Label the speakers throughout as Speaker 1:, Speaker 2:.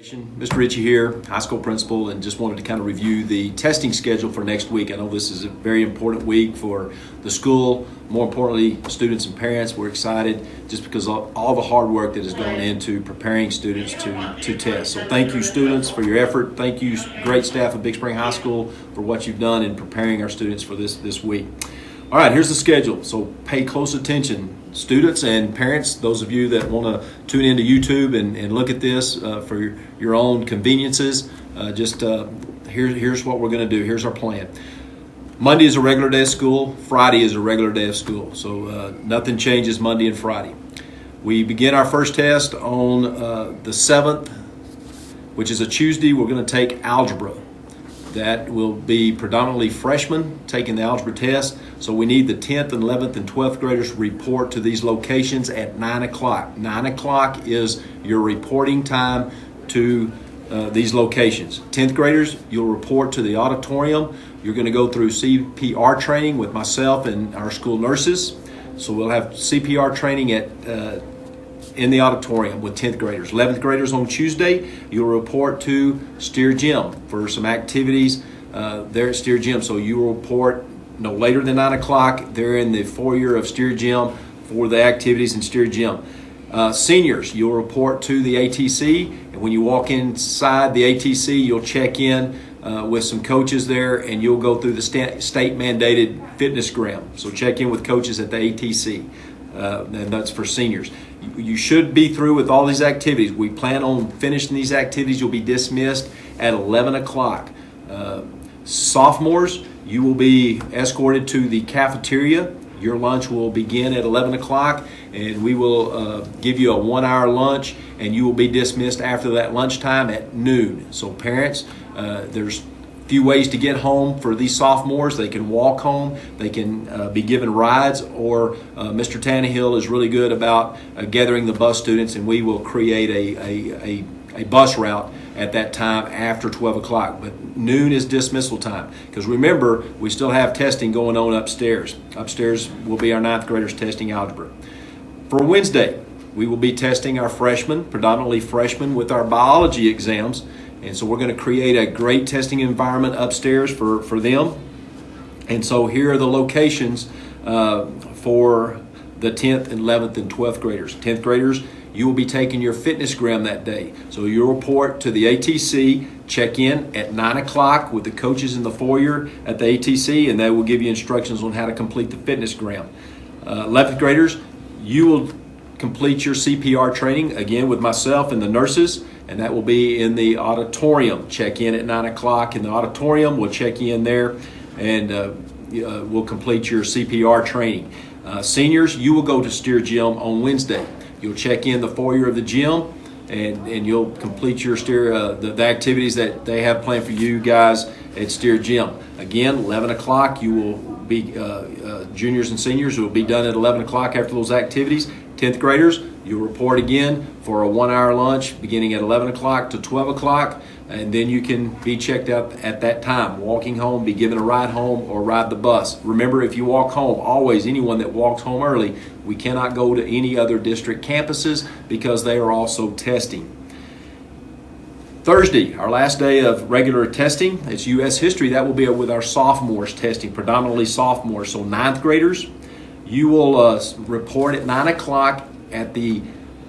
Speaker 1: Mr. Ritchie here, high school principal, and just wanted to kind of review the testing schedule for next week. I know this is a very important week for the school, more importantly, students and parents. We're excited just because of all the hard work that has gone into preparing students to test. So thank you, students, for your effort. Thank you, great staff of Big Spring High School, for what you've done in preparing our students for this week. All right, here's the schedule, so pay close attention. Students and parents, those of you that want to tune into YouTube and look at this for your own conveniences, here's what we're going to do. Here's our plan. Monday is a regular day of school. Friday is a regular day of school. So nothing changes Monday and Friday. We begin our first test on the 7th, which is a Tuesday. We're going to take algebra. That will be predominantly freshmen taking the algebra test. So we need the 10th and 11th and 12th graders to report to these locations at 9 o'clock. 9 o'clock is your reporting time to these locations. 10th graders, you'll report to the auditorium. You're going to go through CPR training with myself and our school nurses. So we'll have CPR training in the auditorium with 10th graders. 11th graders on Tuesday, you'll report to Steer Gym for some activities there at Steer Gym. So you will report no later than 9 o'clock. They're in the foyer of Steer Gym for the activities in Steer Gym. Seniors, you'll report to the ATC, and when you walk inside the ATC, you'll check in with some coaches there, and you'll go through the state-mandated fitnessgram. So check in with coaches at the ATC, and that's for seniors. You should be through with all these activities. We plan on finishing these activities. You'll be dismissed at 11 o'clock. Sophomores, you will be escorted to the cafeteria. Your lunch will begin at 11 o'clock, and we will give you a 1-hour lunch, and you will be dismissed after that lunchtime at noon. So parents, there's few ways to get home for these sophomores. They can walk home, they can be given rides, or Mr. Tannehill is really good about gathering the bus students, and we will create a bus route at that time after 12 o'clock. But noon is dismissal time, because remember, we still have testing going on upstairs. Upstairs will be our 9th graders testing algebra. For Wednesday, we will be testing our freshmen, predominantly freshmen, with our biology exams. And so we're going to create a great testing environment upstairs for them. And so here are the locations for the 10th and 11th and 12th graders. 10th graders, you will be taking your fitnessgram that day. So you'll report to the ATC, check in at 9 o'clock with the coaches in the foyer at the ATC, and they will give you instructions on how to complete the fitnessgram. 11th graders, you will complete your CPR training, again with myself and the nurses, and that will be in the auditorium. Check in at 9 o'clock in the auditorium. We'll check you in there, and we'll complete your CPR training. Seniors, you will go to Steer Gym on Wednesday. You'll check in the foyer of the gym, and you'll complete your the activities that they have planned for you guys at Steer Gym. Again, 11 o'clock, you will be, juniors and seniors will be done at 11 o'clock after those activities. 10th graders, you'll report again for a 1-hour lunch beginning at 11 o'clock to 12 o'clock, and then you can be checked out at that time. Walking home, be given a ride home, or ride the bus. Remember, if you walk home, always, anyone that walks home early, we cannot go to any other district campuses because they are also testing. Thursday, our last day of regular testing, it's U.S. history. That will be with our sophomores testing, predominantly sophomores. So 9th graders, you will report at 9 o'clock at the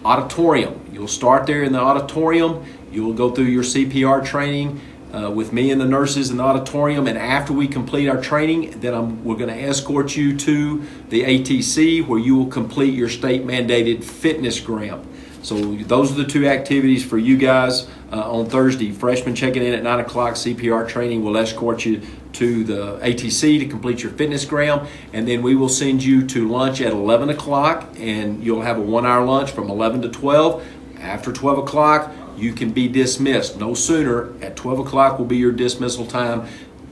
Speaker 1: auditorium. You'll start there in the auditorium. You'll go through your CPR training with me and the nurses in the auditorium, and after we complete our training, then we're going to escort you to the ATC, where you will complete your state-mandated fitnessgram. So those are the two activities for you guys on Thursday. Freshmen checking in at 9 o'clock, CPR training. We'll escort you to the ATC to complete your fitnessgram, and then we will send you to lunch at 11 o'clock, and you'll have a 1-hour lunch from 11 to 12. After 12 o'clock, you can be dismissed. No sooner. At 12 o'clock will be your dismissal time.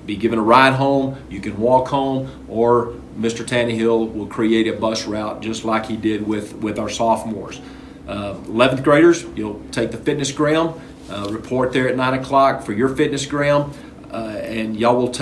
Speaker 1: Be given a ride home. You can walk home, or Mr. Tannehill will create a bus route just like he did with our sophomores. 11th graders, you'll take the fitnessgram, report there at 9 o'clock for your fitnessgram, and y'all will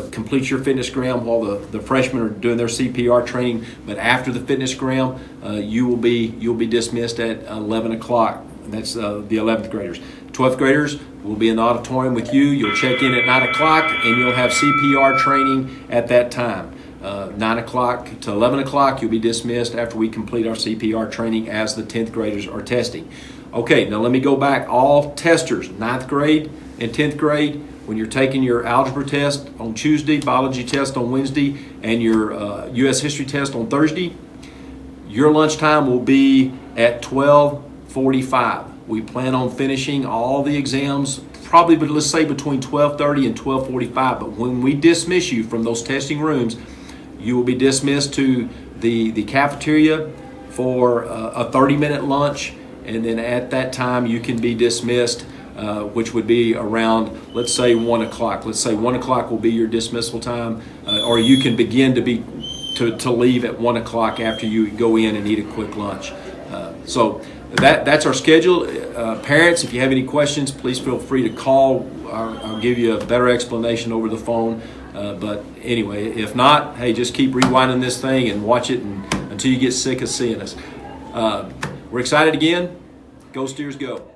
Speaker 1: complete your fitnessgram while the freshmen are doing their CPR training. But after the fitnessgram, you'll be dismissed at 11 o'clock. That's the 11th graders. 12th graders will be in the auditorium with you. You'll check in at 9 o'clock and you'll have CPR training at that time. 9 o'clock to 11 o'clock, you'll be dismissed after we complete our CPR training as the 10th graders are testing. Okay, now let me go back. All testers, 9th grade and 10th grade, when you're taking your algebra test on Tuesday, biology test on Wednesday, and your U.S. history test on Thursday, your lunchtime will be at 12:45. We plan on finishing all the exams probably, but let's say between 12:30 and 12:45. But when we dismiss you from those testing rooms, you will be dismissed to the cafeteria for a 30-minute lunch, and then at that time you can be dismissed, which would be around, let's say, 1 o'clock. Let's say 1 o'clock will be your dismissal time, or you can begin to leave at 1 o'clock after you go in and eat a quick lunch. So that's our schedule. Parents, if you have any questions, please feel free to call. I'll give you a better explanation over the phone. But anyway, if not, hey, just keep rewinding this thing and watch it until you get sick of seeing us. We're excited again. Go Steers, go.